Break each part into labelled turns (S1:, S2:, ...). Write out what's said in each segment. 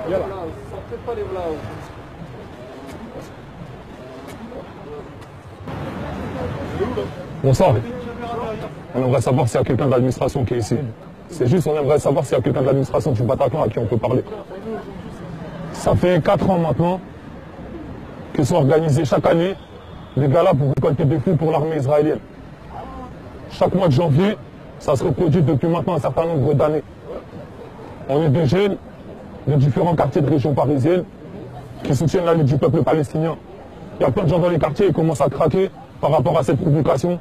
S1: Yalla. Bonsoir. On aimerait savoir s'il y a quelqu'un de l'administration qui est ici. C'est juste, on aimerait savoir s'il y a quelqu'un de l'administration du Bataclan à qui on peut parler. Ça fait 4 ans maintenant que sont organisés chaque année des galas pour récolter des fonds pour l'armée israélienne. Chaque mois de janvier, ça se reproduit depuis maintenant un certain nombre d'années. On est des jeunes de différents quartiers de région parisienne qui soutiennent la lutte du peuple palestinien. Il y a plein de gens dans les quartiers qui commencent à craquer par rapport à cette provocation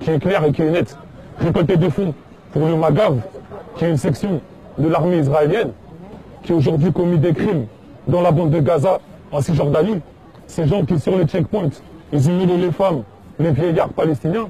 S1: qui est claire et qui est nette. Récolter des fonds pour le Magav, qui est une section de l'armée israélienne, qui a aujourd'hui commis des crimes dans la bande de Gaza, en Cisjordanie. Ces gens qui, sur les checkpoints, ils humilient les femmes, les vieillards palestiniens,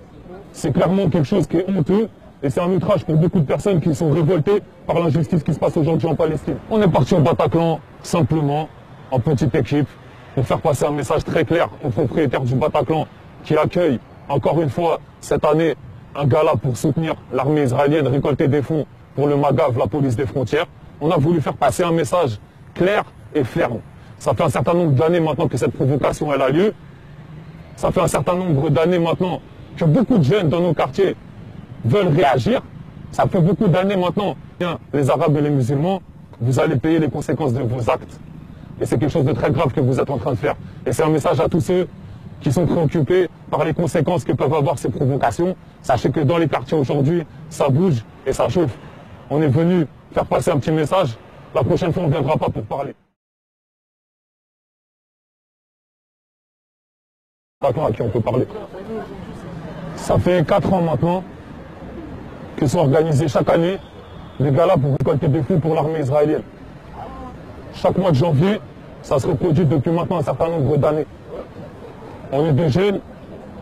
S1: c'est clairement quelque chose qui est honteux et c'est un outrage pour beaucoup de personnes qui sont révoltées par l'injustice qui se passe aujourd'hui en Palestine. On est parti au Bataclan simplement, en petite équipe, pour faire passer un message très clair aux propriétaires du Bataclan qui accueillent encore une fois cette année un gala pour soutenir l'armée israélienne, récolter des fonds pour le Magav, la police des frontières. On a voulu faire passer un message clair et ferme. Ça fait un certain nombre d'années maintenant que cette provocation elle a lieu. Ça fait un certain nombre d'années maintenant que beaucoup de jeunes dans nos quartiers veulent réagir. Ça fait beaucoup d'années maintenant. Les Arabes et les musulmans, vous allez payer les conséquences de vos actes. Et c'est quelque chose de très grave que vous êtes en train de faire. Et c'est un message à tous ceux qui sont préoccupés par les conséquences que peuvent avoir ces provocations. Sachez que dans les quartiers aujourd'hui, ça bouge et ça chauffe. On est venu faire passer un petit message. La prochaine fois, on ne viendra pas pour parler. À qui on peut parler. Ça fait 4 ans maintenant que sont organisés chaque année des galas pour récolter des fonds pour l'armée israélienne. Chaque mois de janvier, ça se reproduit depuis maintenant un certain nombre d'années. On est des jeunes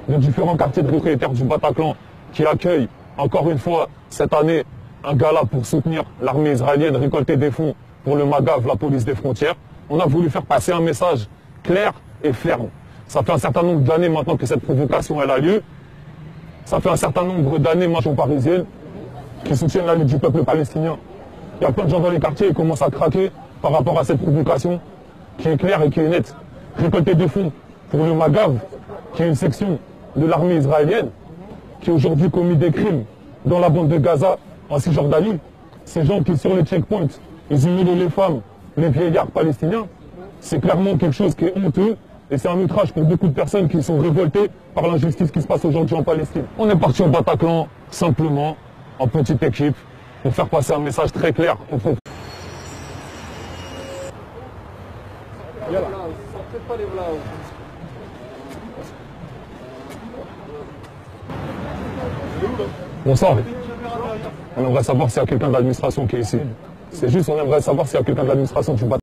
S1: de différents quartiers de propriétaires du Bataclan qui accueillent encore une fois cette année un gala pour soutenir l'armée israélienne, récolter des fonds pour le Magav, la police des frontières. On a voulu faire passer un message clair et ferme. Ça fait un certain nombre d'années maintenant que cette provocation elle a lieu. Ça fait un certain nombre d'années maintenant parisienne qui soutiennent la lutte du peuple palestinien. Il y a plein de gens dans les quartiers qui commencent à craquer par rapport à cette provocation qui est claire et qui est nette. Récolter des fonds pour le Magav, qui est une section de l'armée israélienne, qui a aujourd'hui commis des crimes dans la bande de Gaza, en Cisjordanie. Ces gens qui, sur les checkpoints, ils humilient les femmes, les vieillards palestiniens, c'est clairement quelque chose qui est honteux et c'est un outrage pour beaucoup de personnes qui sont révoltées par l'injustice qui se passe aujourd'hui en Palestine. On est parti au Bataclan simplement, en petite équipe, pour faire passer un message très clair aux propriétaires. Bonsoir. On aimerait savoir s'il y a quelqu'un de l'administration qui est ici. C'est juste, on aimerait savoir s'il y a quelqu'un de l'administration du Bataclan.